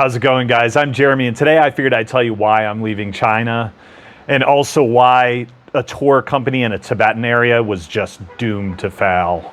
How's it going, guys? I'm Jeremy, and today I figured I'd tell you why I'm leaving China and also why a tour company in a Tibetan area was just doomed to fail.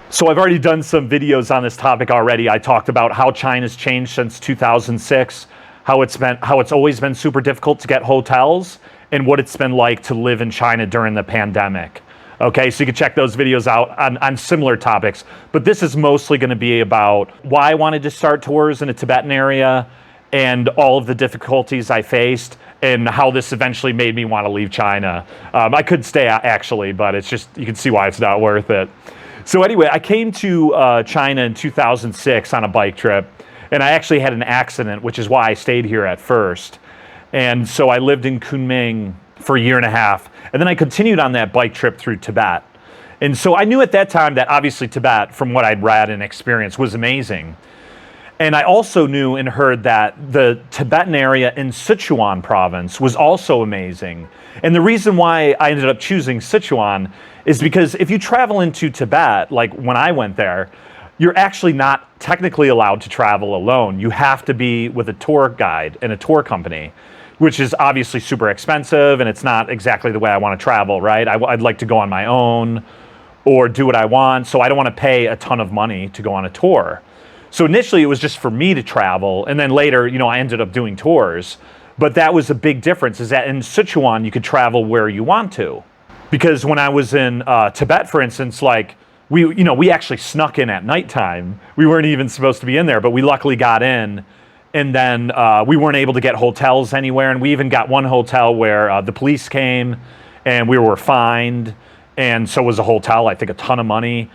So I've already done some videos on this topic already. I talked about how China's changed since 2006, how it's always been super difficult to get hotels, and what it's been like to live in China during the pandemic. Okay, so you can check those videos out on similar topics. But this is mostly going to be about why I wanted to start tours in a Tibetan area and all of the difficulties I faced and how this eventually made me want to leave China. I could stay actually, but it's just, you can see why it's not worth it. So anyway, I came to China in 2006 on a bike trip, and I actually had an accident, which is why I stayed here at first. And so I lived in Kunming for a year and a half, and then I continued on that bike trip through Tibet. And so I knew at that time that obviously Tibet, from what I'd read and experienced, was amazing. And I also knew and heard that the Tibetan area in Sichuan Province was also amazing. And the reason why I ended up choosing Sichuan is because if you travel into Tibet, like when I went there, you're actually not technically allowed to travel alone. You have to be with a tour guide and a tour company, which is obviously super expensive, and it's not exactly the way I want to travel, right? I'd like to go on my own or do what I want, so I don't want to pay a ton of money to go on a tour. So initially it was just for me to travel, and then later, I ended up doing tours. But that was a big difference, is that in Sichuan you could travel where you want to. Because when I was in Tibet, for instance, we actually snuck in at nighttime. We weren't even supposed to be in there, but we luckily got in. And then we weren't able to get hotels anywhere. And we even got one hotel where the police came and we were fined. And so was a hotel, I think a ton of money.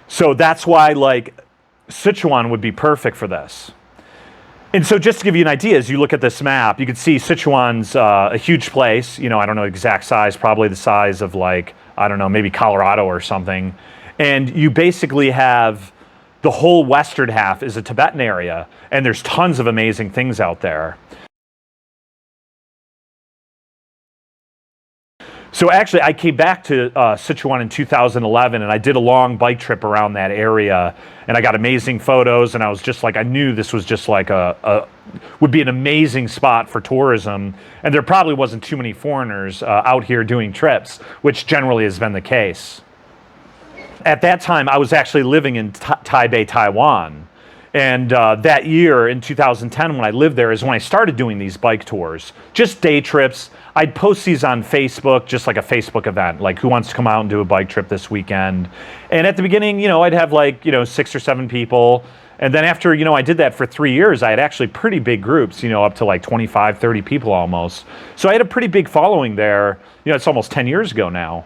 So that's why Sichuan would be perfect for this. And so just to give you an idea, as you look at this map, you can see Sichuan's a huge place. I don't know the exact size, probably the size of maybe Colorado or something. And you basically have the whole western half is a Tibetan area, and there's tons of amazing things out there. So actually, I came back to Sichuan in 2011, and I did a long bike trip around that area, and I got amazing photos, and I was just I knew this was just would be an amazing spot for tourism, and there probably wasn't too many foreigners out here doing trips, which generally has been the case. At that time, I was actually living in Taipei, Taiwan. And that year, in 2010, when I lived there, is when I started doing these bike tours. Just day trips. I'd post these on Facebook, just like a Facebook event, like who wants to come out and do a bike trip this weekend. And at the beginning, I'd have 6 or 7 people. And then after, I did that for 3 years, I had actually pretty big groups, up to 25, 30 people almost. So I had a pretty big following there. It's almost 10 years ago now.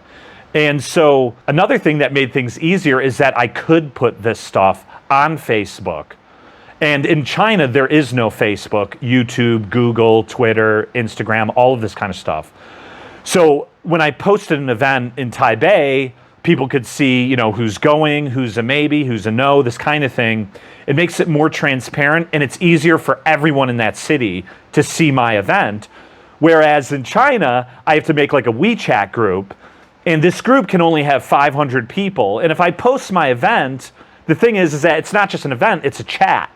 And so another thing that made things easier is that I could put this stuff on Facebook. And in China, there is no Facebook, YouTube, Google, Twitter, Instagram, all of this kind of stuff. So when I posted an event in Taipei, people could see, who's going, who's a maybe, who's a no, this kind of thing. It makes it more transparent, and it's easier for everyone in that city to see my event. Whereas in China, I have to make a WeChat group, and this group can only have 500 people. And if I post my event, the thing is that it's not just an event, it's a chat.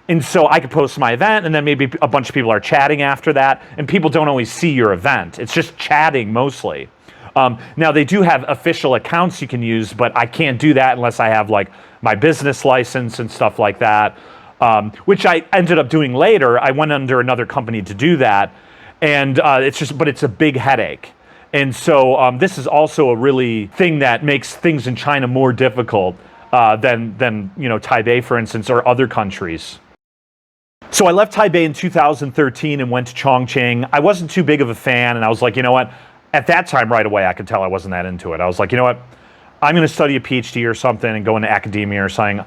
And so I could post my event, and then maybe a bunch of people are chatting after that, and people don't always see your event. It's just chatting mostly. Now, they do have official accounts you can use, but I can't do that unless I have my business license and stuff like that, which I ended up doing later. I went under another company to do that, and it's a big headache. And so this is also a really thing that makes things in China more difficult than Taipei, for instance, or other countries. So I left Taipei in 2013 and went to Chongqing. I wasn't too big of a fan, and I was like, you know what? At that time, right away, I could tell I wasn't that into it. I was like, you know what? I'm going to study a PhD or something and go into academia or something.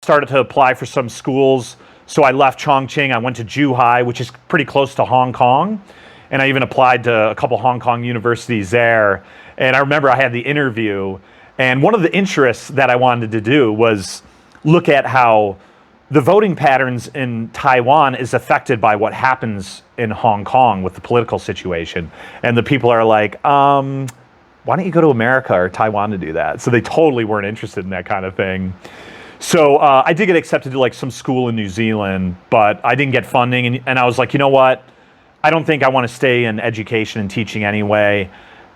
Started to apply for some schools. So I left Chongqing. I went to Zhuhai, which is pretty close to Hong Kong. And I even applied to a couple Hong Kong universities there. And I remember I had the interview. And one of the interests that I wanted to do was look at how the voting patterns in Taiwan is affected by what happens in Hong Kong with the political situation. And the people are like, why don't you go to America or Taiwan to do that? So they totally weren't interested in that kind of thing. So I did get accepted to like some school in New Zealand, but I didn't get funding. And I was like, you know what? I don't think I want to stay in education and teaching anyway.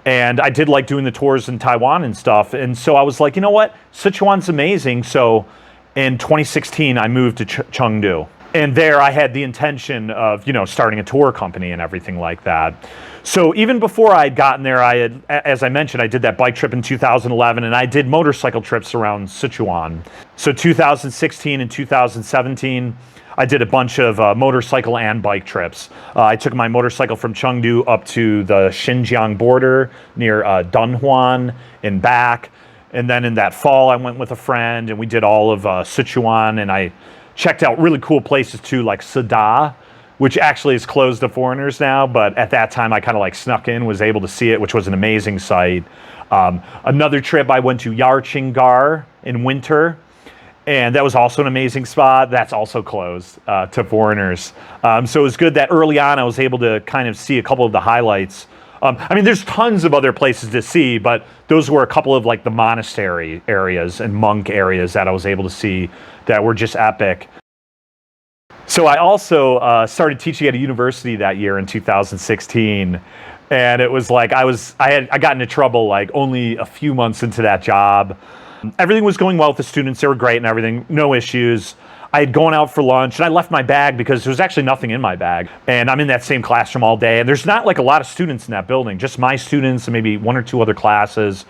And I did like doing the tours in Taiwan and stuff. And so I was like, you know what? Sichuan's amazing. So in 2016, I moved to Chengdu. And there I had the intention of, starting a tour company and everything like that. So even before I had gotten there, I had, as I mentioned, I did that bike trip in 2011, and I did motorcycle trips around Sichuan. So 2016 and 2017, I did a bunch of motorcycle and bike trips. I took my motorcycle from Chengdu up to the Xinjiang border near Dunhuan and back. And then in that fall, I went with a friend and we did all of Sichuan, and I checked out really cool places too, like Staw, which actually is closed to foreigners now. But at that time, I kind of like snuck in, was able to see it, which was an amazing sight. Another trip, I went to Yarchingar in winter, and that was also an amazing spot. That's also closed to foreigners. So it was good that early on I was able to kind of see a couple of the highlights. There's tons of other places to see, but those were a couple of like the monastery areas and monk areas that I was able to see that were just epic. So I also started teaching at a university that year in 2016, and it was like I got into trouble like only a few months into that job. Everything was going well with the students; they were great and everything, no issues. I had gone out for lunch and I left my bag because there was actually nothing in my bag. And I'm in that same classroom all day. And there's not like a lot of students in that building, just my students and maybe one or two other classes.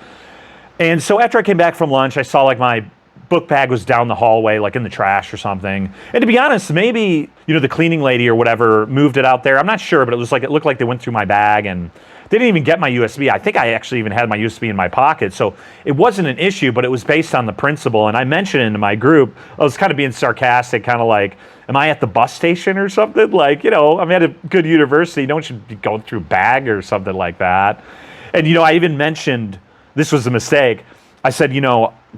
And so after I came back from lunch, I saw like my book bag was down the hallway, like in the trash or something. And to be honest, maybe, the cleaning lady or whatever moved it out there. I'm not sure, but it looked like they went through my bag and they didn't even get my USB. I think I actually even had my USB in my pocket. So it wasn't an issue, but it was based on the principle. And I mentioned it in my group. I was kind of being sarcastic, kind of like, am I at the bus station or something? Like, I'm at a good university. Don't you be going through bag or something like that? And, I even mentioned, this was a mistake. I said,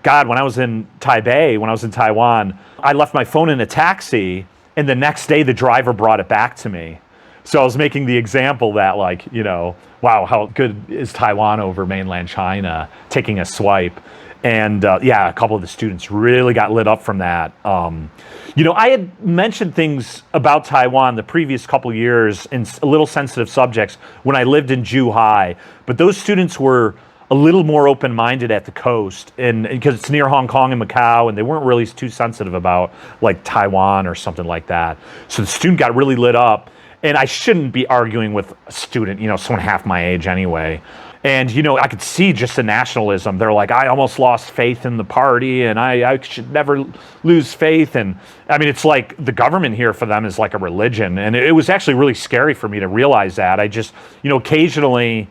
God, when I was in Taipei, when I was in Taiwan, I left my phone in a taxi. And the next day, the driver brought it back to me. So I was making the example that like, wow, how good is Taiwan over mainland China, taking a swipe. And a couple of the students really got lit up from that. I had mentioned things about Taiwan the previous couple of years in a little sensitive subjects when I lived in Zhuhai, but those students were a little more open-minded at the coast, and because it's near Hong Kong and Macau, and they weren't really too sensitive about like Taiwan or something like that. So the student got really lit up. And I shouldn't be arguing with a student, someone half my age anyway. And, I could see just the nationalism. They're like, I almost lost faith in the party and I should never lose faith. And it's like the government here for them is like a religion. And it was actually really scary for me to realize that. I just, occasionally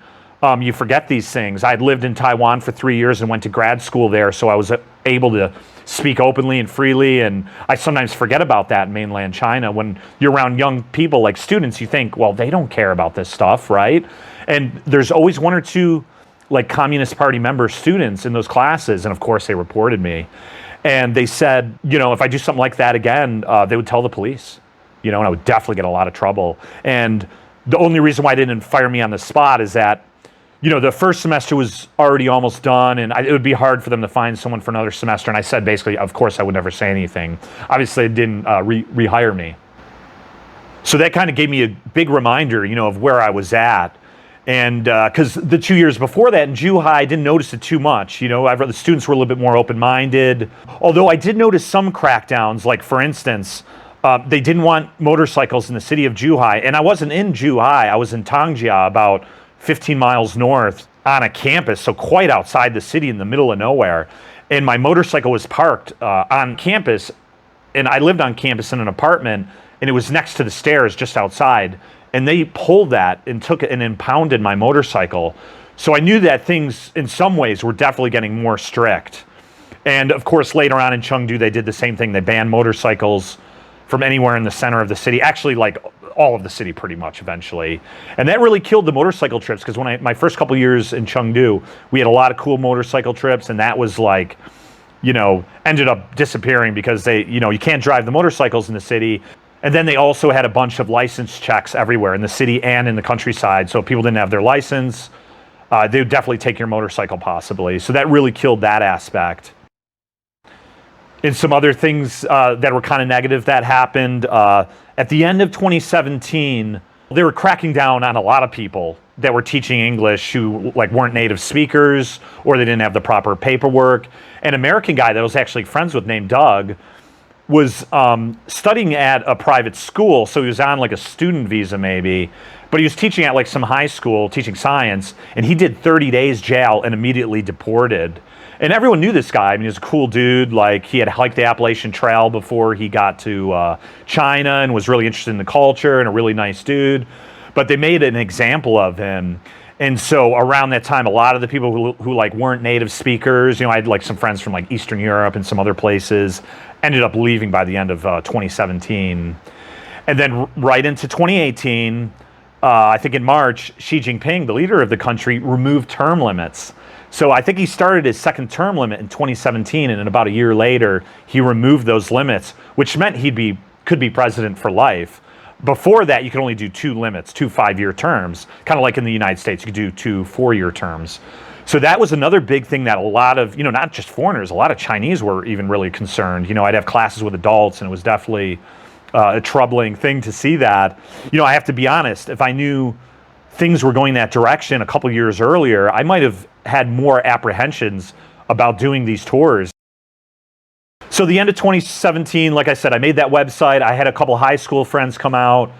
you forget these things. I'd lived in Taiwan for 3 years and went to grad school there. So I was able to speak openly and freely, and I sometimes forget about that in mainland China. When you're around young people like students, you think, well, they don't care about this stuff, right? And there's always one or two like Communist Party member students in those classes, and of course they reported me. And they said, if I do something like that again, they would tell the police, and I would definitely get a lot of trouble. And the only reason why they didn't fire me on the spot is that the first semester was already almost done, and it would be hard for them to find someone for another semester. And I said, basically, of course, I would never say anything. Obviously, they didn't rehire me. So that kind of gave me a big reminder, of where I was at. And because the 2 years before that in Zhuhai, I didn't notice it too much. The students were a little bit more open-minded. Although I did notice some crackdowns, like, for instance, they didn't want motorcycles in the city of Zhuhai. And I wasn't in Zhuhai. I was in Tangjia, about 15 miles north on a campus, so quite outside the city in the middle of nowhere. And my motorcycle was parked on campus, and I lived on campus in an apartment, and it was next to the stairs just outside. And they pulled that and took it and impounded my motorcycle. So I knew that things in some ways were definitely getting more strict. And of course, later on in Chengdu, they did the same thing. They banned motorcycles from anywhere in the center of the city, actually like all of the city pretty much eventually. And that really killed the motorcycle trips, because when my first couple years in Chengdu, we had a lot of cool motorcycle trips, and that was like, ended up disappearing because you can't drive the motorcycles in the city. And then they also had a bunch of license checks everywhere in the city and in the countryside. So if people didn't have their license, they would definitely take your motorcycle possibly. So that really killed that aspect. And some other things that were kind of negative that happened. At the end of 2017, they were cracking down on a lot of people that were teaching English who weren't native speakers, or they didn't have the proper paperwork. An American guy that I was actually friends with named Doug was studying at a private school, so he was on a student visa maybe, but he was teaching at some high school, teaching science, and he did 30 days jail and immediately deported. And everyone knew this guy. I mean, he was a cool dude. He had hiked the Appalachian Trail before he got to China and was really interested in the culture, and a really nice dude. But they made an example of him. And so around that time, a lot of the people who weren't native speakers, I had some friends from Eastern Europe and some other places, ended up leaving by the end of 2017. And then right into 2018, I think in March, Xi Jinping, the leader of the country, removed term limits. So I think he started his second term limit in 2017, and then about a year later, he removed those limits, which meant could be president for life. Before that, you could only do two limits, 2 5-year terms, kind of like in the United States, you could do 2 4-year terms. So that was another big thing that a lot of, not just foreigners, a lot of Chinese were even really concerned. I'd have classes with adults, and it was definitely a troubling thing to see that. I have to be honest, if I knew things were going that direction a couple years earlier, I might have had more apprehensions about doing these tours. So the end of 2017, like I said, I made that website. I had a couple high school friends come out.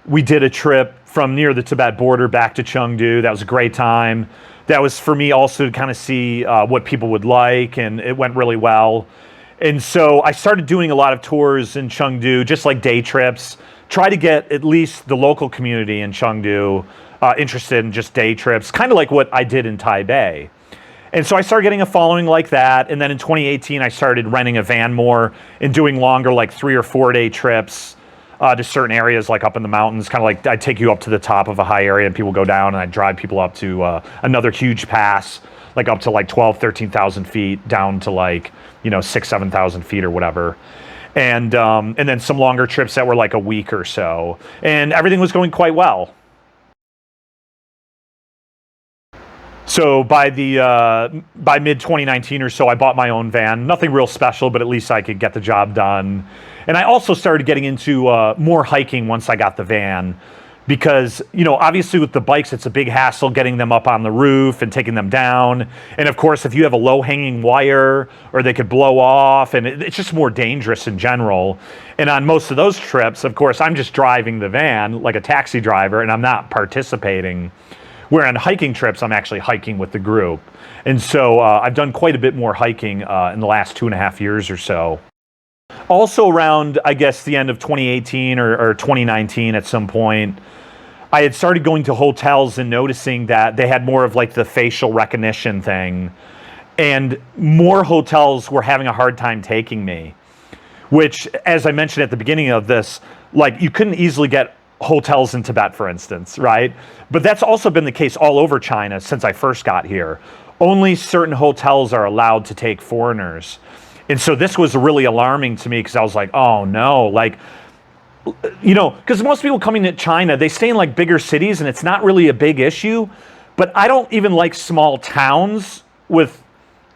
We did a trip from near the Tibet border back to Chengdu. That was a great time. That was for me also to kind of see what people would like, and it went really well. And so I started doing a lot of tours in Chengdu, just day trips. Try to get at least the local community in Chengdu interested in just day trips, kind of like what I did in Taipei. And so I started getting a following like that. And then in 2018, I started renting a van more and doing longer, 3 or 4 day trips to certain areas, up in the mountains. Kind of I'd take you up to the top of a high area and people go down, and I'd drive people up to another huge pass, up to 12, 13,000 feet, down to 6, 7,000 feet or whatever. And then some longer trips that were a week or so. And everything was going quite well. So by mid 2019 or so, I bought my own van. Nothing real special, but at least I could get the job done. And I also started getting into more hiking once I got the van, because obviously with the bikes, it's a big hassle getting them up on the roof and taking them down. And of course, if you have a low-hanging wire, or they could blow off, and it's just more dangerous in general. And on most of those trips, of course, I'm just driving the van like a taxi driver, and I'm not participating. Where on hiking trips, I'm actually hiking with the group. And so I've done quite a bit more hiking in the last 2.5 years or so. Also around, I guess, the end of 2018 or 2019 at some point, I had started going to hotels and noticing that they had more of the facial recognition thing. And more hotels were having a hard time taking me. Which, as I mentioned at the beginning of this, you couldn't easily get hotels in Tibet, for instance, right? But that's also been the case all over China since I first got here. Only certain hotels are allowed to take foreigners. And so this was really alarming to me, because I was like, oh no, because most people coming to China, they stay in bigger cities and it's not really a big issue. But I don't even like small towns with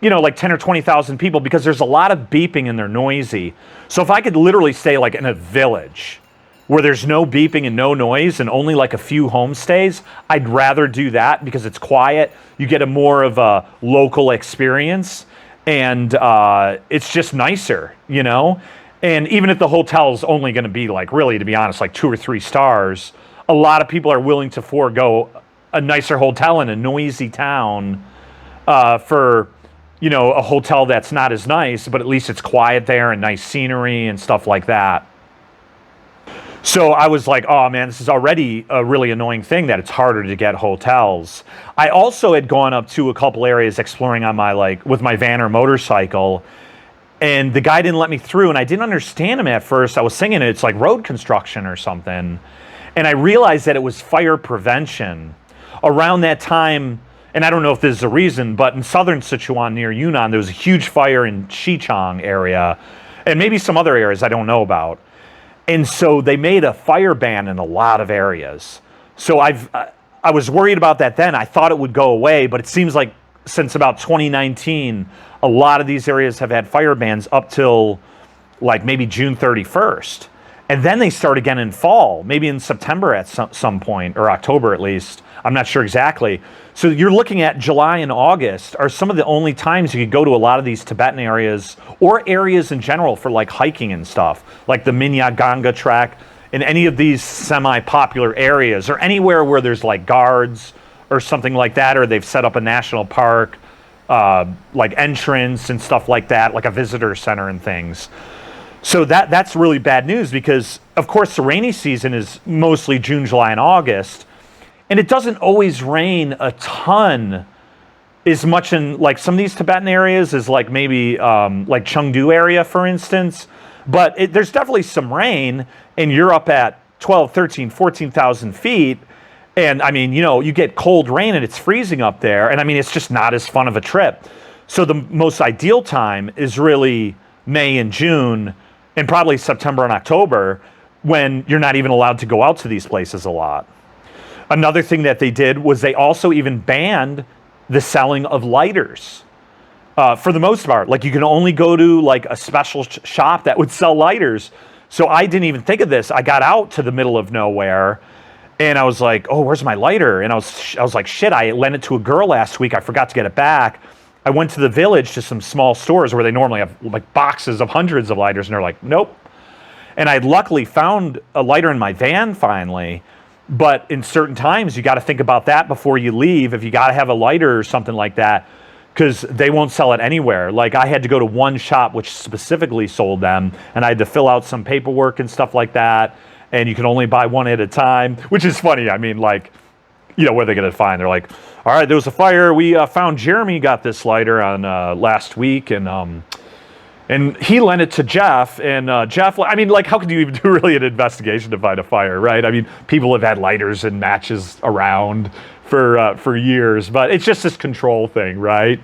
10 or 20,000 people, because there's a lot of beeping and they're noisy. So if I could literally stay in a village where there's no beeping and no noise and only a few homestays, I'd rather do that, because it's quiet. You get a more of a local experience, and it's just nicer, And even if the hotel's only going to be really, to be honest, 2 or 3 stars, a lot of people are willing to forego a nicer hotel in a noisy town for, a hotel that's not as nice, but at least it's quiet there and nice scenery and stuff like that. So I was like, oh man, this is already a really annoying thing that it's harder to get hotels. I also had gone up to a couple areas exploring on my with my van or motorcycle, and the guy didn't let me through, and I didn't understand him at first. I was thinking it's road construction or something. And I realized that it was fire prevention. Around that time, and I don't know if this is a reason, but in southern Sichuan near Yunnan, there was a huge fire in Xichang area, and maybe some other areas I don't know about. And so they made a fire ban in a lot of areas. So I was worried about that then. I thought it would go away, but it seems like since about 2019, a lot of these areas have had fire bans up till like maybe June 31st. And then they start again in fall, maybe in September at some point, or October at least. I'm not sure exactly. So you're looking at July and August are some of the only times you could go to a lot of these Tibetan areas or areas in general for like hiking and stuff, like the Minya Ganga trek in any of these semi-popular areas or anywhere where there's like guards or something like that, or they've set up a national park, like entrance and stuff like that, like a visitor center and things. So that's really bad news because, of course, the rainy season is mostly June, July, and August. And it doesn't always rain a ton as much in like some of these Tibetan areas as like maybe like Chengdu area, for instance. But there's definitely some rain and you're up at 12, 13, 14,000 feet. And I mean, you know, you get cold rain and it's freezing up there. And I mean, it's just not as fun of a trip. So the most ideal time is really May and June and probably September and October when you're not even allowed to go out to these places a lot. Another thing that they did was they also even banned the selling of lighters. For the most part, like you can only go to like a special shop that would sell lighters. So I didn't even think of this. I got out to the middle of nowhere and I was like, oh, where's my lighter? And I was like, shit, I lent it to a girl last week. I forgot to get it back. I went to the village to some small stores where they normally have like boxes of hundreds of lighters and they're like, nope. And I luckily found a lighter in my van finally. But in certain times, you got to think about that before you leave. If you got to have a lighter or something like that, because they won't sell it anywhere. Like I had to go to one shop which specifically sold them, and I had to fill out some paperwork and stuff like that. And you can only buy one at a time, which is funny. I mean, like, you know, what are they going to find? They're like, all right, there was a fire. We found Jeremy got this lighter on last week, and he lent it to Jeff, and Jeff, I mean, like, how could you even do really an investigation to find a fire, right? I mean, people have had lighters and matches around for years, but it's just this control thing, right?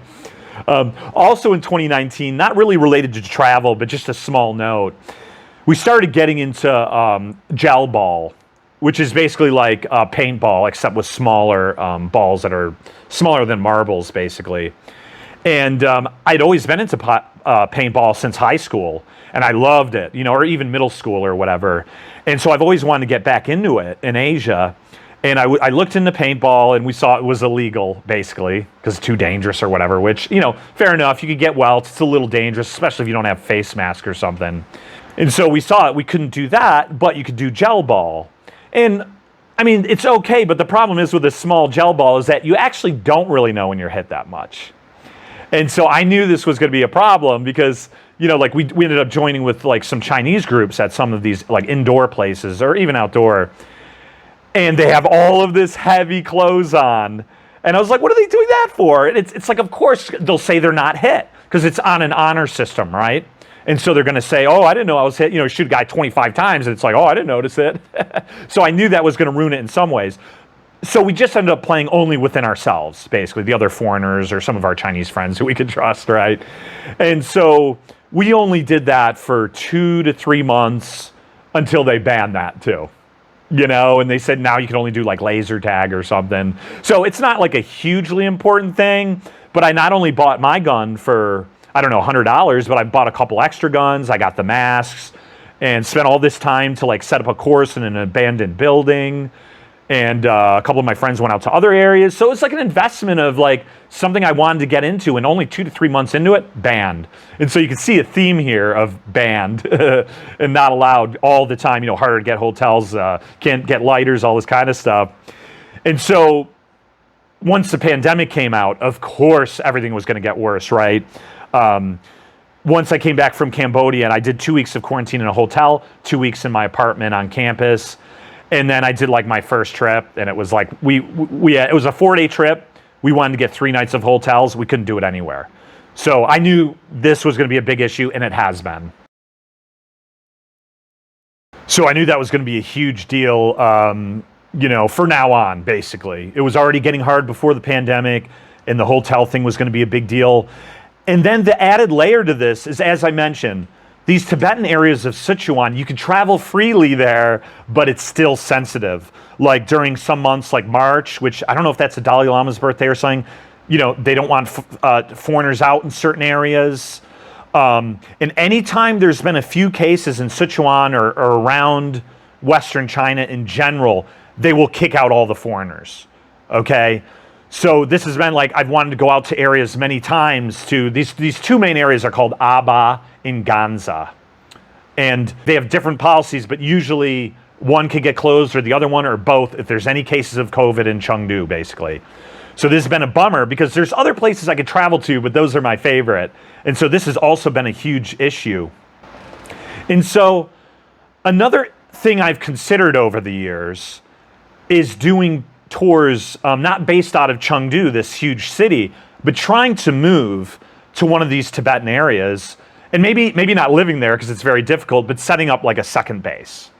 Also in 2019, not really related to travel, but just a small note, we started getting into gel ball, which is basically like paintball, except with smaller balls that are smaller than marbles, basically. And I'd always been into paintball since high school, and I loved it, you know, or even middle school or whatever. And so I've always wanted to get back into it in Asia. And I looked into paintball, and we saw it was illegal, basically, because it's too dangerous or whatever, which, you know, fair enough. You could get welts. It's a little dangerous, especially if you don't have face mask or something. And so we saw it. We couldn't do that, but you could do gel ball. And, I mean, it's okay, but the problem is with a small gel ball is that you actually don't really know when you're hit that much. And so I knew this was going to be a problem because, you know, like we ended up joining with like some Chinese groups at some of these like indoor places or even outdoor. And they have all of this heavy clothes on. And I was like, what are they doing that for? And it's like, of course, they'll say they're not hit because it's on an honor system, right? And so they're going to say, oh, I didn't know I was hit, you know, shoot a guy 25 times. And it's like, oh, I didn't notice it. So I knew that was going to ruin it in some ways. So we just ended up playing only within ourselves, basically, the other foreigners or some of our Chinese friends who we could trust, right? And so we only did that for 2 to 3 months until they banned that too, you know, and they said now you can only do like laser tag or something. So it's not like a hugely important thing, but I not only bought my gun for, I don't know, $100, but I bought a couple extra guns, I got the masks, and spent all this time to like set up a course in an abandoned building. And a couple of my friends went out to other areas. So it's like an investment of like something I wanted to get into, and only 2 to 3 months into it, banned. And so you can see a theme here of banned and not allowed all the time, you know, harder to get hotels, can't get lighters, all this kind of stuff. And so once the pandemic came out, of course, everything was going to get worse, right? Once I came back from Cambodia and I did 2 weeks of quarantine in a hotel, 2 weeks in my apartment on campus. And then I did like my first trip, and it was like it was a 4-day trip. We wanted to get 3 nights of hotels. We couldn't do it anywhere. So I knew this was going to be a big issue, and it has been. So I knew that was going to be a huge deal. for now on, basically. It was already getting hard before the pandemic, and the hotel thing was going to be a big deal. And then the added layer to this is, as I mentioned, these Tibetan areas of Sichuan, you can travel freely there, but it's still sensitive. Like during some months like March, which I don't know if that's the Dalai Lama's birthday or something, they don't want foreigners out in certain areas. And anytime there's been a few cases in Sichuan or around Western China in general, they will kick out all the foreigners, okay? So this has been like, I've wanted to go out to areas many times to, these two main areas are called Aba and Ganza. And they have different policies, but usually one can get closed or the other one or both if there's any cases of COVID in Chengdu, basically. So this has been a bummer because there's other places I could travel to, but those are my favorite. And so this has also been a huge issue. And so another thing I've considered over the years is doing tours, not based out of Chengdu, this huge city, but trying to move to one of these Tibetan areas and maybe not living there because it's very difficult, but setting up like a second base.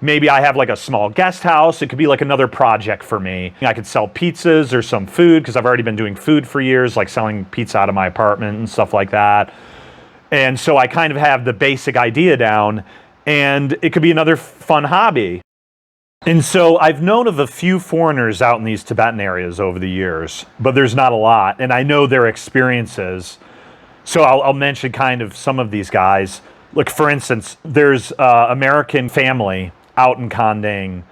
Maybe I have like a small guest house. It could be like another project for me. I could sell pizzas or some food because I've already been doing food for years, like selling pizza out of my apartment and stuff like that. And so I kind of have the basic idea down, and it could be another fun hobby. And so I've known of a few foreigners out in these Tibetan areas over the years, but there's not a lot. And I know their experiences. So I'll mention kind of some of these guys. Look, for instance, there's an American family out in Chongqing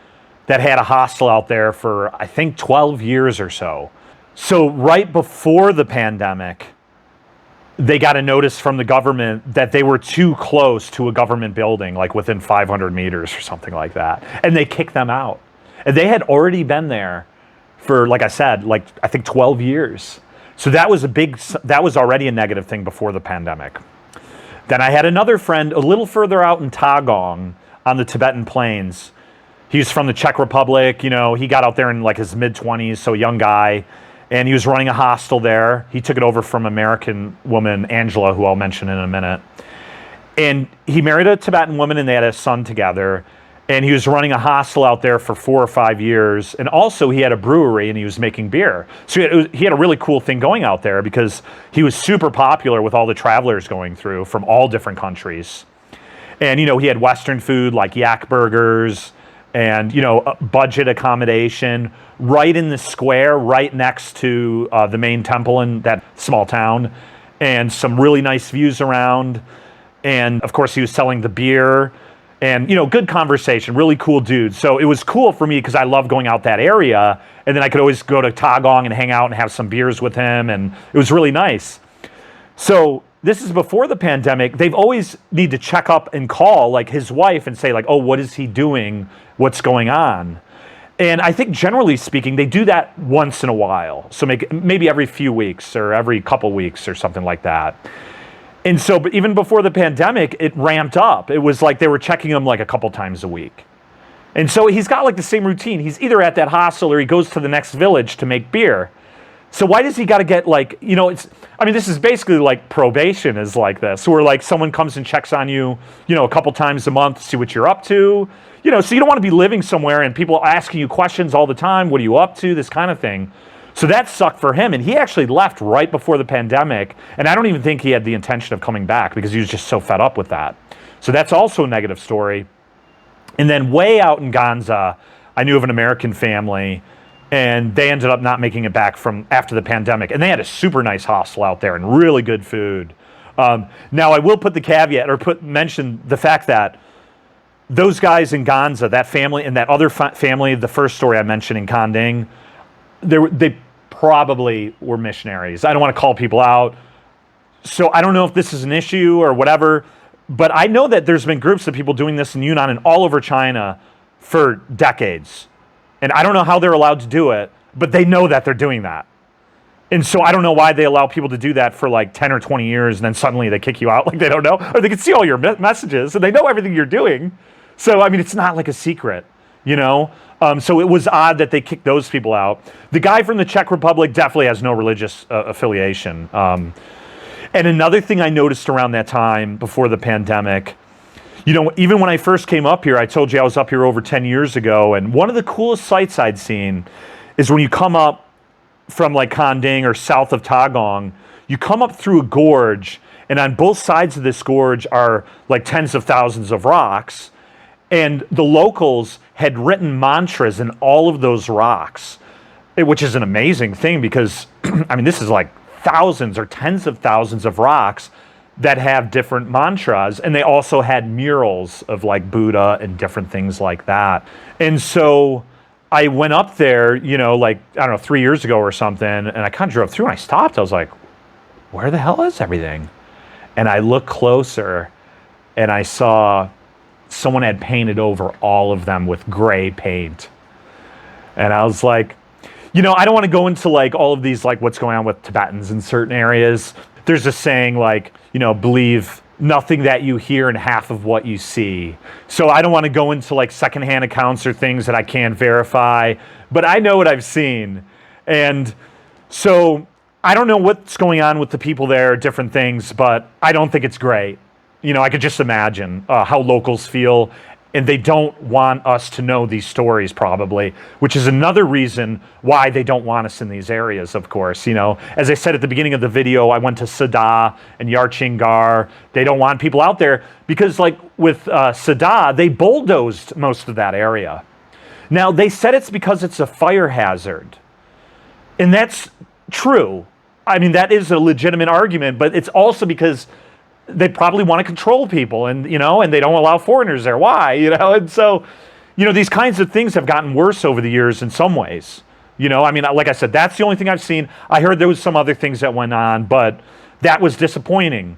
that had a hostel out there for, I think, 12 years or so. So right before the pandemic, they got a notice from the government that they were too close to a government building, like within 500 meters or something like that. And they kicked them out. And they had already been there for, like I said, I think 12 years. So that was already a negative thing before the pandemic. Then I had another friend a little further out in Tagong on the Tibetan plains. He's from the Czech Republic. He got out there in like his mid-20s, so a young guy. And he was running a hostel there. He took it over from American woman, Angela, who I'll mention in a minute. And he married a Tibetan woman and they had a son together. And he was running a hostel out there for 4 or 5 years. And also he had a brewery and he was making beer. So he had a really cool thing going out there because he was super popular with all the travelers going through from all different countries. And, he had Western food like yak burgers and, budget accommodation right in the square, right next to the main temple in that small town, and some really nice views around. And of course he was selling the beer and, good conversation, really cool dude. So it was cool for me because I love going out that area, and then I could always go to Tagong and hang out and have some beers with him, and it was really nice. So this is before the pandemic. They've always need to check up and call like his wife and say like, oh, what is he doing? What's going on? And I think generally speaking, they do that once in a while. So maybe every few weeks or every couple weeks or something like that. And so, but even before the pandemic, it ramped up. It was like they were checking him like a couple times a week. And so he's got like the same routine. He's either at that hostel or he goes to the next village to make beer. So why does he got to get like, this is basically like probation is like this, where like someone comes and checks on you, a couple times a month to see what you're up to. So you don't want to be living somewhere and people asking you questions all the time. What are you up to? This kind of thing. So that sucked for him. And he actually left right before the pandemic. And I don't even think he had the intention of coming back because he was just so fed up with that. So that's also a negative story. And then way out in Ganza, I knew of an American family and they ended up not making it back from after the pandemic. And they had a super nice hostel out there and really good food. Now I will put the caveat or mention the fact that those guys in Ganza, that family and that other family, the first story I mentioned in Chongqing, they probably were missionaries. I don't want to call people out. So I don't know if this is an issue or whatever, but I know that there's been groups of people doing this in Yunnan and all over China for decades. And I don't know how they're allowed to do it, but they know that they're doing that. And so I don't know why they allow people to do that for like 10 or 20 years and then suddenly they kick you out like they don't know. Or they can see all your messages and they know everything you're doing. So, it's not like a secret, So it was odd that they kicked those people out. The guy from the Czech Republic definitely has no religious affiliation. And another thing I noticed around that time before the pandemic, Even when I first came up here, I told you I was up here over 10 years ago, and one of the coolest sights I'd seen is when you come up from like Kanding or south of Tagong, you come up through a gorge, and on both sides of this gorge are like tens of thousands of rocks, and the locals had written mantras in all of those rocks, which is an amazing thing because, I mean, this is like thousands or tens of thousands of rocks that have different mantras, and they also had murals of like Buddha and different things like that. And so I went up there, like, I don't know, 3 years ago or something, and I kind of drove through and I stopped. I was like, where the hell is everything? And I looked closer and I saw someone had painted over all of them with gray paint. And I was like, I don't want to go into like all of these, like what's going on with Tibetans in certain areas. There's a saying like, believe nothing that you hear and half of what you see. So I don't want to go into like secondhand accounts or things that I can't verify, but I know what I've seen. And so I don't know what's going on with the people there, different things, but I don't think it's great. I could just imagine how locals feel, and they don't want us to know these stories probably, which is another reason why they don't want us in these areas, of course. As I said at the beginning of the video, I went to Sada and Yarchingar. They don't want people out there because like with Sada, they bulldozed most of that area. Now, they said it's because it's a fire hazard, and that's true. I mean, that is a legitimate argument, but it's also because they probably want to control people and they don't allow foreigners there. Why? And so, these kinds of things have gotten worse over the years in some ways. I mean, like I said, that's the only thing I've seen. I heard there was some other things that went on, but that was disappointing.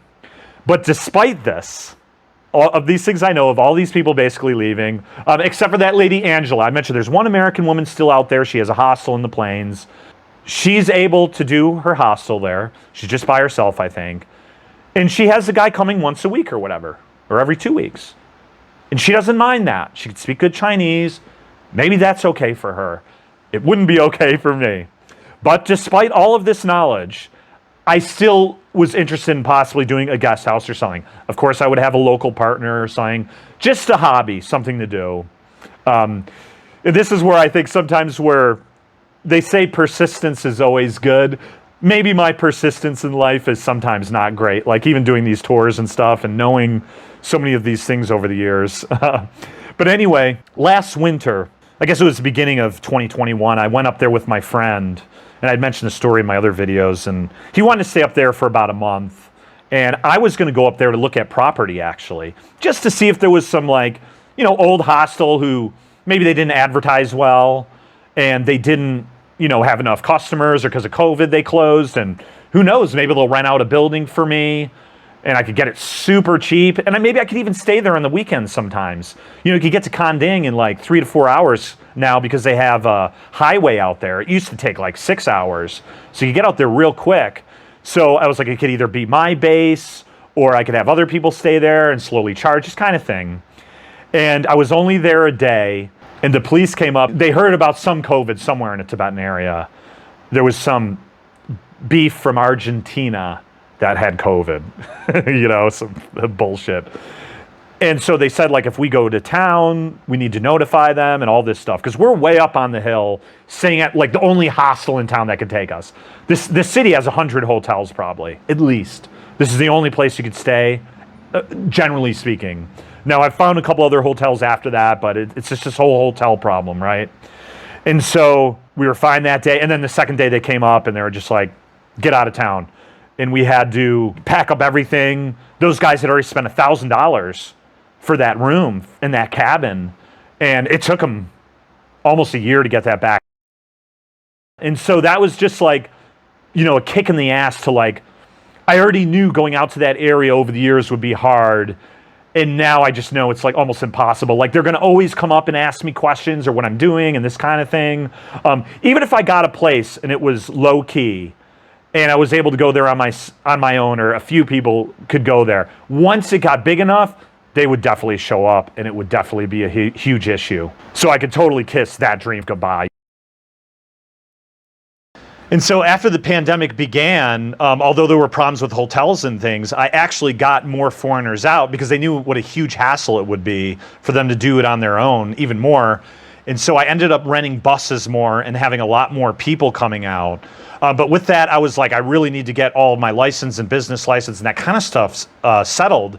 But despite this, all of these things I know of, all these people basically leaving, except for that lady Angela. I mentioned there's one American woman still out there. She has a hostel in the plains. She's able to do her hostel there. She's just by herself, I think. And she has the guy coming once a week or whatever, or every 2 weeks. And she doesn't mind that. She can speak good Chinese. Maybe that's okay for her. It wouldn't be okay for me. But despite all of this knowledge, I still was interested in possibly doing a guest house or something. Of course, I would have a local partner or something. Just a hobby, something to do. And this is where I think sometimes where they say persistence is always good. Maybe my persistence in life is sometimes not great, like even doing these tours and stuff and knowing so many of these things over the years. But anyway, last winter, I guess it was the beginning of 2021, I went up there with my friend, and I'd mentioned the story in my other videos, and he wanted to stay up there for about a month. And I was going to go up there to look at property, actually, just to see if there was some, like, old hostel who maybe they didn't advertise well, and they didn't have enough customers, or because of COVID they closed, and who knows, maybe they'll rent out a building for me and I could get it super cheap, and maybe I could even stay there on the weekends sometimes. You could get to Kanding in like 3 to 4 hours now because they have a highway out there. It used to take like 6 hours, so you get out there real quick. So I was like, it could either be my base or I could have other people stay there and slowly charge, this kind of thing. And I was only there a day. And the police came up. They heard about some COVID somewhere in the Tibetan area. There was some beef from Argentina that had COVID, some bullshit. And so they said, like, if we go to town, we need to notify them and all this stuff. Because we're way up on the hill, staying at, like, the only hostel in town that could take us. This city has 100 hotels, probably, at least. This is the only place you could stay, generally speaking. Now, I've found a couple other hotels after that, but it's just this whole hotel problem, right? And so we were fine that day. And then the second day they came up and they were just like, get out of town. And we had to pack up everything. Those guys had already spent $1,000 for that room in that cabin. And it took them almost a year to get that back. And so that was just like, a kick in the ass to like, I already knew going out to that area over the years would be hard. And now I just know it's like almost impossible. Like they're going to always come up and ask me questions or what I'm doing and this kind of thing. Even if I got a place and it was low key and I was able to go there on my own, or a few people could go there. Once it got big enough, they would definitely show up and it would definitely be a huge issue. So I could totally kiss that dream goodbye. And so after the pandemic began, although there were problems with hotels and things, I actually got more foreigners out because they knew what a huge hassle it would be for them to do it on their own, even more. And so I ended up renting buses more and having a lot more people coming out. But with that, I was like, I really need to get all of my license and business license and that kind of stuff settled.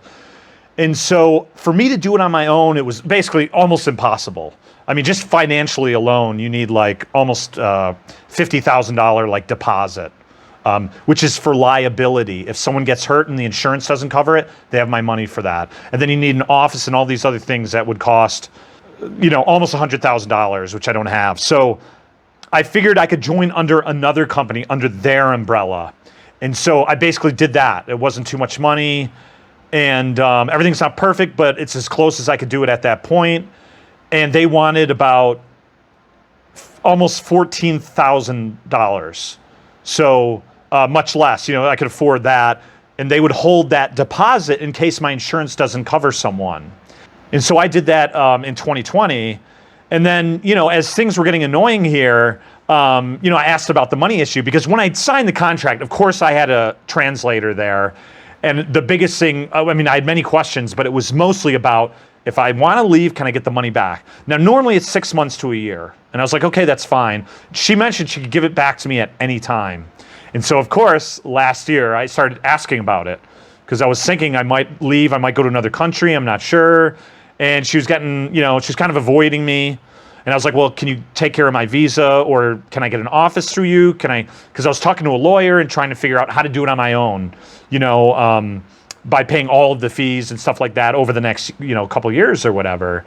And so for me to do it on my own, it was basically almost impossible. I mean, just financially alone, you need like almost $50,000 like deposit, which is for liability. If someone gets hurt and the insurance doesn't cover it, they have my money for that. And then you need an office and all these other things that would cost, almost $100,000, which I don't have. So I figured I could join under another company under their umbrella. And so I basically did that. It wasn't too much money. And everything's not perfect, but it's as close as I could do it at that point. And they wanted about almost $14,000. So much less, I could afford that. And they would hold that deposit in case my insurance doesn't cover someone. And so I did that in 2020. And then, as things were getting annoying here, I asked about the money issue because when I signed the contract, of course I had a translator there. And the biggest thing, I had many questions, but it was mostly about, if I want to leave, can I get the money back? Now, normally it's 6 months to a year. And I was like, okay, that's fine. She mentioned she could give it back to me at any time. And so, of course, last year, I started asking about it because I was thinking I might leave, I might go to another country, I'm not sure. And she was getting, she was kind of avoiding me. And I was like, well, can you take care of my visa, or can I get an office through you? Because I was talking to a lawyer and trying to figure out how to do it on my own, by paying all of the fees and stuff like that over the next, couple years or whatever.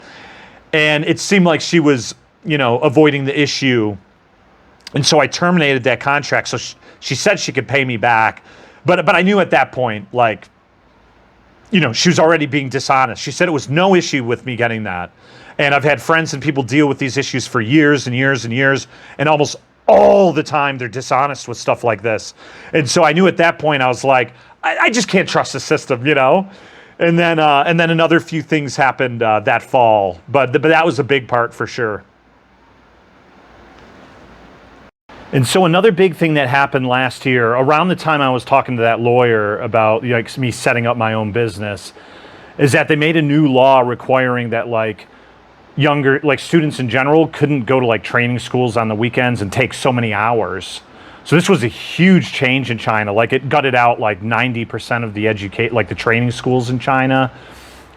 And it seemed like she was, avoiding the issue. And so I terminated that contract. So she said she could pay me back. But I knew at that point, like, she was already being dishonest. She said it was no issue with me getting that. And I've had friends and people deal with these issues for years and years and years. And almost all the time they're dishonest with stuff like this. And so I knew at that point, I was like, I just can't trust the system, And then another few things happened that fall. But that was a big part for sure. And so another big thing that happened last year, around the time I was talking to that lawyer about me setting up my own business, is that they made a new law requiring that younger students in general couldn't go to training schools on the weekends and take so many hours. So this was a huge change in China. It gutted out 90% of the the training schools in China,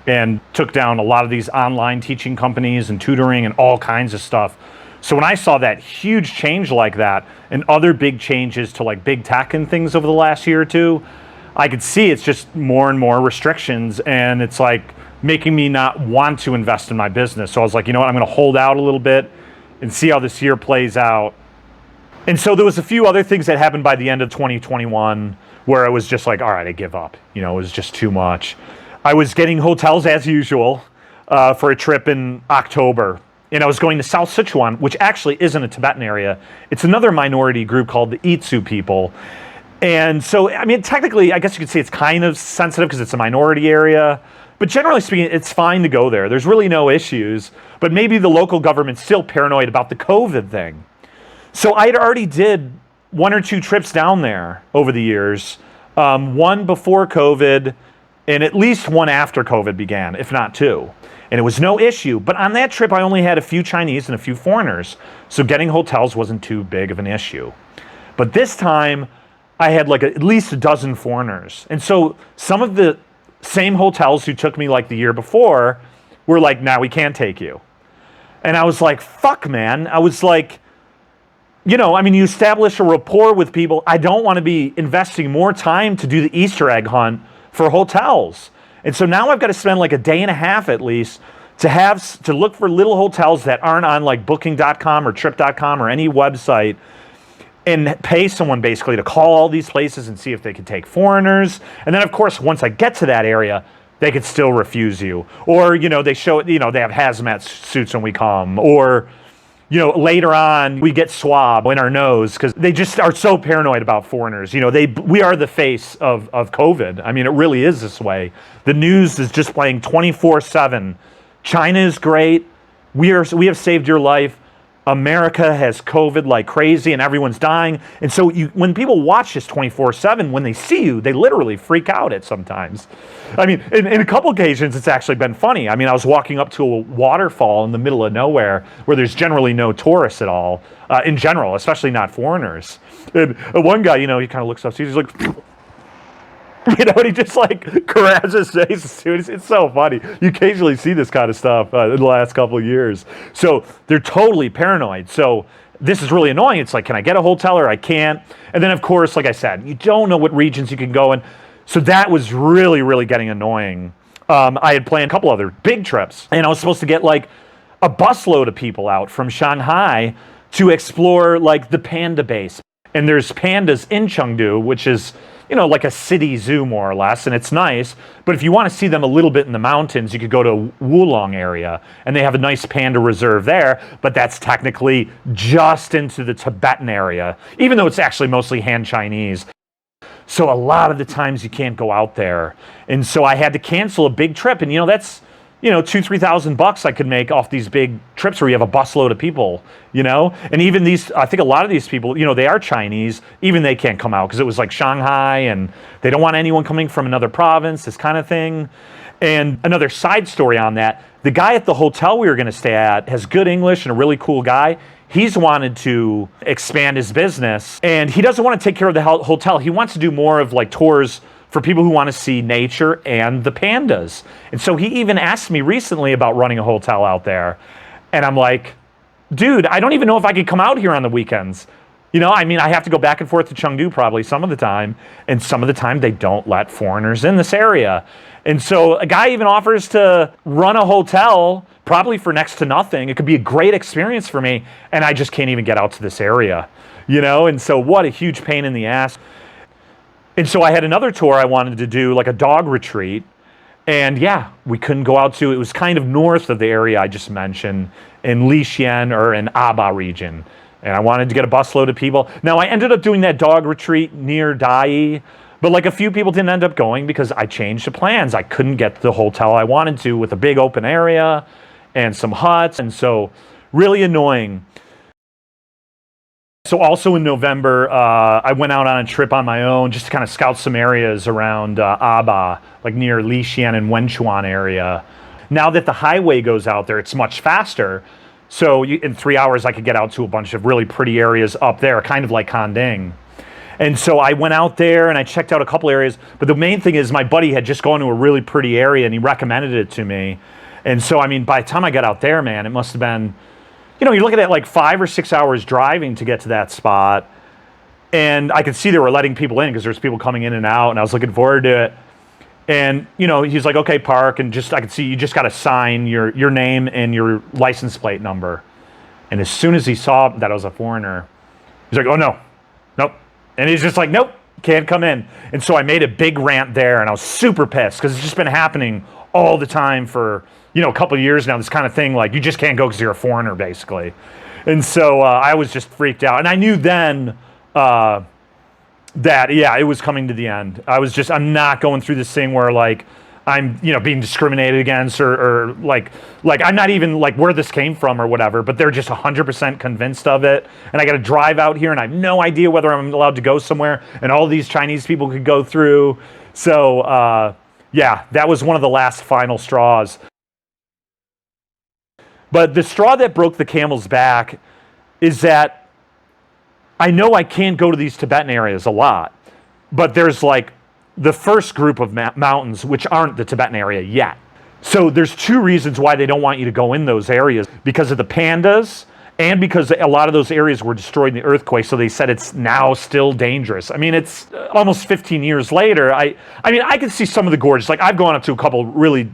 and took down a lot of these online teaching companies and tutoring and all kinds of stuff. So when I saw that huge change like that, and other big changes to big tech and things over the last year or two, I could see it's just more and more restrictions, and it's making me not want to invest in my business. So I was like, you know what, I'm going to hold out a little bit and see how this year plays out. And so there was a few other things that happened by the end of 2021 where I was just like, all right, I give up. It was just too much. I was getting hotels as usual for a trip in October. And I was going to South Sichuan, which actually isn't a Tibetan area. It's another minority group called the Itsu people. And so, technically, I guess you could say it's kind of sensitive because it's a minority area. But generally speaking, it's fine to go there. There's really no issues. But maybe the local government's still paranoid about the COVID thing. So I had already did 1 or 2 trips down there over the years. One before COVID, and at least one after COVID began, if not 2. And it was no issue. But on that trip, I only had a few Chinese and a few foreigners. So getting hotels wasn't too big of an issue. But this time, I had at least a dozen foreigners. And so some of the same hotels who took me the year before were like, nah, we can't take you. And I was like, fuck, man. I was like, you establish a rapport with people. I don't want to be investing more time to do the Easter egg hunt for hotels. And so now I've got to spend a day and a half at least to look for little hotels that aren't on booking.com or trip.com or any website, and pay someone basically to call all these places and see if they could take foreigners. And then of course, once I get to that area, they could still refuse you. Or, they show, they have hazmat suits when we come. Or, later on, we get swab in our nose because they just are so paranoid about foreigners. We are the face of COVID. It really is this way. The news is just playing 24/7. China is great. We have saved your life. America has COVID like crazy and everyone's dying. And so when people watch this 24/7, when they see you, they literally freak out at sometimes. I mean, in a couple occasions, it's actually been funny. I mean, I was walking up to a waterfall in the middle of nowhere where there's generally no tourists at all, in general, especially not foreigners. And one guy, he kind of looks up, so he's like, and he just like grabs his face. It's so funny. You occasionally see this kind of stuff in the last couple of years. So they're totally paranoid. So this is really annoying. It's like, can I get a hotel or I can't? And then, of course, like I said, you don't know what regions you can go in. So that was really, really getting annoying. I had planned a couple other big trips, and I was supposed to get like a busload of people out from Shanghai to explore like the panda base. And there's pandas in Chengdu, which is like a city zoo more or less, and it's nice. But if you want to see them a little bit in the mountains, you could go to Wulong area, and they have a nice panda reserve there, but that's technically just into the Tibetan area, even though it's actually mostly Han Chinese. So a lot of the times you can't go out there. And so I had to cancel a big trip, and that's $2,000-3,000 I could make off these big trips where you have a busload of people, and even I think a lot of these people, they are Chinese, even they can't come out because it was like Shanghai and they don't want anyone coming from another province, this kind of thing. And another side story on that, the guy at the hotel we were going to stay at has good English and a really cool guy. He's wanted to expand his business, and he doesn't want to take care of the hotel. He wants to do more of like tours for people who want to see nature and the pandas. And so he even asked me recently about running a hotel out there. And I'm like, dude, I don't even know if I could come out here on the weekends. I have to go back and forth to Chengdu probably some of the time. And some of the time they don't let foreigners in this area. And so a guy even offers to run a hotel probably for next to nothing. It could be a great experience for me. And I just can't even get out to this area, And so what a huge pain in the ass. And so I had another tour I wanted to do, like a dog retreat. And we couldn't go out to, it was kind of north of the area I just mentioned, in Lixian or in Aba region. And I wanted to get a busload of people. Now I ended up doing that dog retreat near Dai, but like a few people didn't end up going because I changed the plans. I couldn't get the hotel I wanted to with a big open area and some huts. And so really annoying. So also in November, I went out on a trip on my own just to kind of scout some areas around Aba, like near Lixian and Wenchuan area. Now that the highway goes out there, it's much faster. So in 3 hours, I could get out to a bunch of really pretty areas up there, kind of like Kanding. And so I went out there and I checked out a couple areas. But the main thing is my buddy had just gone to a really pretty area and he recommended it to me. And so, by the time I got out there, man, it must have been... you're looking at like 5 or 6 hours driving to get to that spot. And I could see they were letting people in because there's people coming in and out, and I was looking forward to it. And, he's like, okay, park, and I could see you just got to sign your name and your license plate number. And as soon as he saw that I was a foreigner, he's like, oh, no, nope. And he's just like, nope, can't come in. And so I made a big rant there, and I was super pissed because it's just been happening all the time for... a couple of years now, this kind of thing, like you just can't go because you're a foreigner, basically. And so I was just freaked out. And I knew then that, it was coming to the end. I'm not going through this thing where like I'm, being discriminated against or like I'm not even like where this came from or whatever, but they're just 100% convinced of it. And I got to drive out here and I have no idea whether I'm allowed to go somewhere. And all these Chinese people could go through. So that was one of the last final straws. But the straw that broke the camel's back is that I know I can't go to these Tibetan areas a lot, but there's like the first group of mountains which aren't the Tibetan area yet. So there's 2 reasons why they don't want you to go in those areas, because of the pandas and because a lot of those areas were destroyed in the earthquake, so they said it's now still dangerous. It's almost 15 years later. I can see some of the gorges. Like I've gone up to a couple really,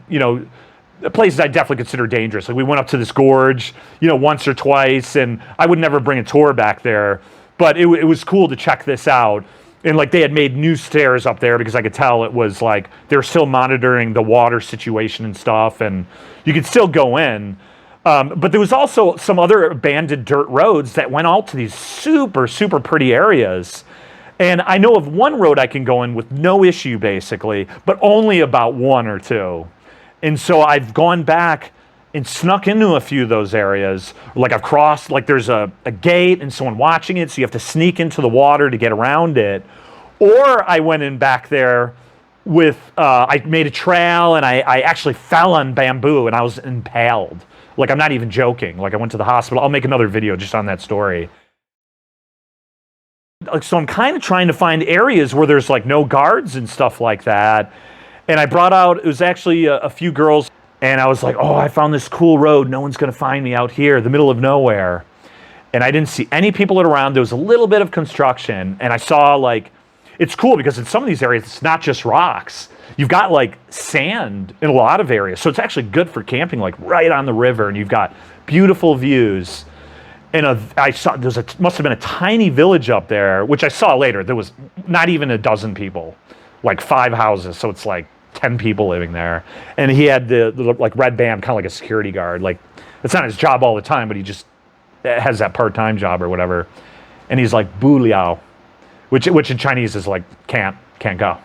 places I definitely consider dangerous. Like we went up to this gorge, once or twice, and I would never bring a tour back there. But it was cool to check this out. And like they had made new stairs up there because I could tell it was like they were still monitoring the water situation and stuff, and you could still go in. But there was also some other abandoned dirt roads that went out to these super, super pretty areas. And I know of one road I can go in with no issue, basically, but only about 1 or 2. And so I've gone back and snuck into a few of those areas. Like I've crossed, like there's a gate and someone watching it, so you have to sneak into the water to get around it. Or I went in back there with, I made a trail and I actually fell on bamboo and I was impaled. Like, I'm not even joking. Like, I went to the hospital. I'll make another video just on that story. Like, so I'm kind of trying to find areas where there's like no guards and stuff like that. And I brought out, it was actually a few girls, and I was like, oh, I found this cool road. No one's going to find me out here, the middle of nowhere. And I didn't see any people around. There was a little bit of construction, and I saw like, it's cool because in some of these areas, it's not just rocks. You've got like sand in a lot of areas. So it's actually good for camping, like right on the river, and you've got beautiful views. And I saw, must have been a tiny village up there, which I saw later. There was not even a dozen people, like 5 houses. So it's like 10 people living there. And he had the like red band, kind of like a security guard. Like, it's not his job all the time, but he just has that part-time job or whatever. And he's like, Bu Liao, which in Chinese is like, can't go.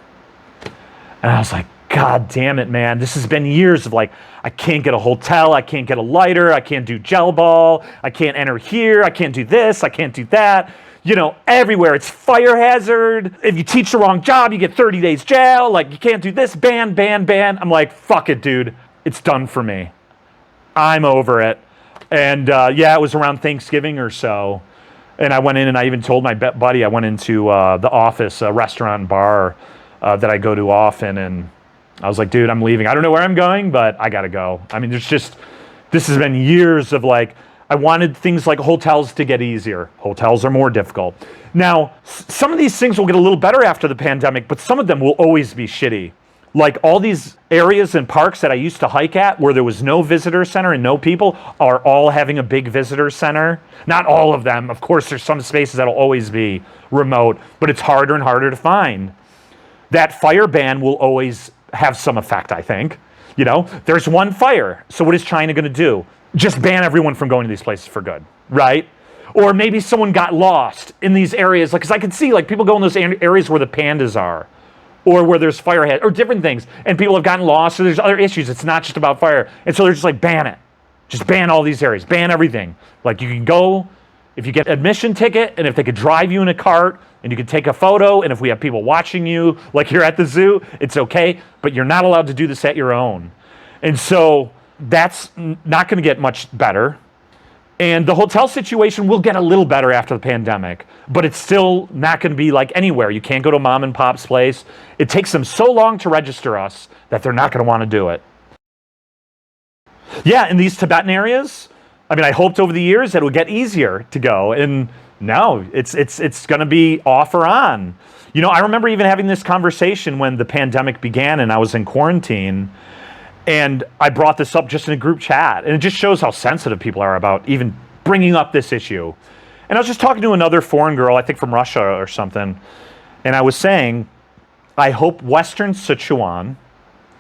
And I was like, God damn it, man. This has been years of like, I can't get a hotel, I can't get a lighter, I can't do gel ball, I can't enter here, I can't do this, I can't do that. You know, everywhere. It's fire hazard. If you teach the wrong job, you get 30 days jail. Like, you can't do this, ban. I'm like, fuck it, dude. It's done for me. I'm over it. And yeah, it was around Thanksgiving or so. And I went in and I even told my buddy, I went into the office, a restaurant and bar that I go to often, and I was like, dude, I'm leaving. I don't know where I'm going, but I gotta go. I mean, this has been years of like, I wanted things like hotels to get easier. Hotels are more difficult. Now, some of these things will get a little better after the pandemic, but some of them will always be shitty. Like all these areas and parks that I used to hike at where there was no visitor center and no people are all having a big visitor center. Not all of them. Of course, there's some spaces that'll always be remote, but it's harder and harder to find. That fire ban will always have some effect, I think. You know, there's one fire. So what is China going to do? Just ban everyone from going to these places for good, right? Or maybe someone got lost in these areas. Like, because I could see like people go in those areas where the pandas are, or where there's fire or different things, and people have gotten lost, or there's other issues. It's not just about fire. And so they're just like, ban it. Just ban all these areas. Ban everything. Like, you can go, if you get an admission ticket, and if they could drive you in a cart, and you can take a photo, and if we have people watching you, like you're at the zoo, it's okay, but you're not allowed to do this at your own. And so that's not going to get much better. And the hotel situation will get a little better after the pandemic, but it's still not going to be like anywhere. You can't go to mom and pop's place. It takes them so long to register us that they're not going to want to do it. Yeah, in these Tibetan areas, I mean, I hoped over the years that it would get easier to go, and no, it's going to be off or on. You know, I remember even having this conversation when the pandemic began and I was in quarantine, and I brought this up just in a group chat, and it just shows how sensitive people are about even bringing up this issue. And I was just talking to another foreign girl, I think from Russia or something, and I was saying, I hope Western Sichuan,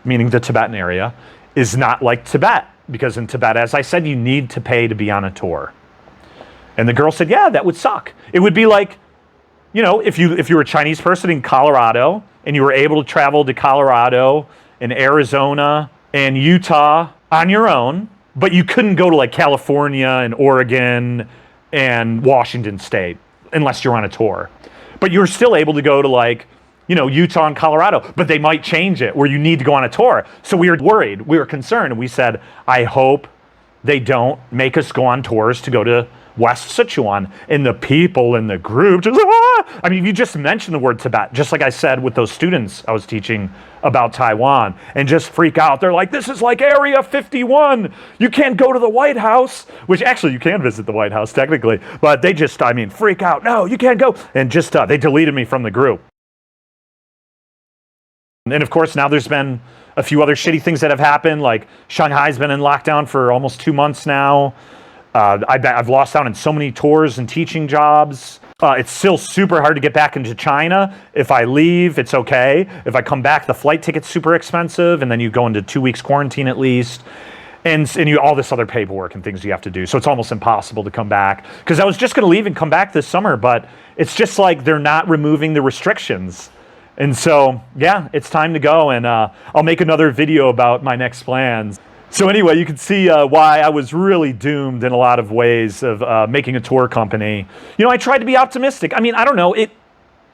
meaning the Tibetan area, is not like Tibet, because in Tibet, as I said, you need to pay to be on a tour. And the girl said, yeah, that would suck. It would be like, you know, if you were a Chinese person in Colorado and you were able to travel to Colorado and Arizona and Utah on your own, but you couldn't go to like California and Oregon and Washington State unless you're on a tour. But you're still able to go to like, you know, Utah and Colorado, but they might change it where you need to go on a tour. So we were worried, we were concerned, and we said, I hope they don't make us go on tours to go to West Sichuan. And the people in the group just, ah! I mean, you just mentioned the word Tibet, just like I said with those students I was teaching about Taiwan, and just freak out. They're like, this is like Area 51. You can't go to the White House, which actually you can visit the White House technically, but they just, I mean, freak out. No, you can't go. And just, they deleted me from the group. And of course, now there's been a few other shitty things that have happened, like Shanghai's been in lockdown for almost 2 months now. I've lost out on so many tours and teaching jobs. It's still super hard to get back into China. If I leave, it's okay. If I come back, the flight ticket's super expensive, and then you go into 2 weeks quarantine at least. And you all this other paperwork and things you have to do. So it's almost impossible to come back. Because I was just going to leave and come back this summer, but it's just like they're not removing the restrictions. And so, yeah, it's time to go, and I'll make another video about my next plans. So anyway, you can see why I was really doomed in a lot of ways of making a tour company. I tried to be optimistic. I mean, I don't know, it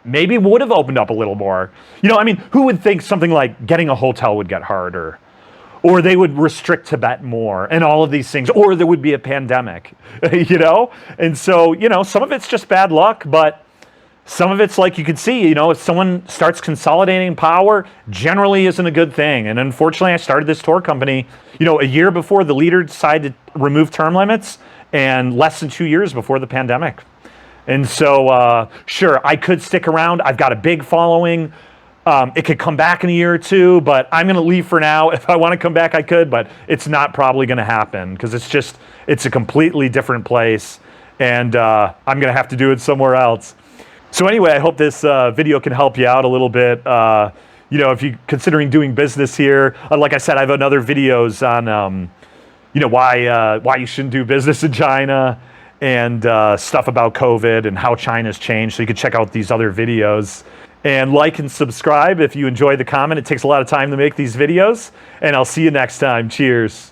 maybe would have opened up a little more. I mean, who would think something like getting a hotel would get harder? Or they would restrict Tibet more and all of these things, or there would be a pandemic, And so, some of it's just bad luck, but some of it's like you could see, if someone starts consolidating power, generally isn't a good thing. And unfortunately, I started this tour company, a year before the leader decided to remove term limits and less than 2 years before the pandemic. And so, sure, I could stick around. I've got a big following. It could come back in a year or two, but I'm going to leave for now. If I want to come back, I could, but it's not probably going to happen because it's a completely different place, and I'm going to have to do it somewhere else. So anyway, I hope this video can help you out a little bit. If you're considering doing business here, like I said, I have other videos on, why you shouldn't do business in China and stuff about COVID and how China's changed. So you can check out these other videos. And like and subscribe if you enjoy the comment. It takes a lot of time to make these videos. And I'll see you next time. Cheers.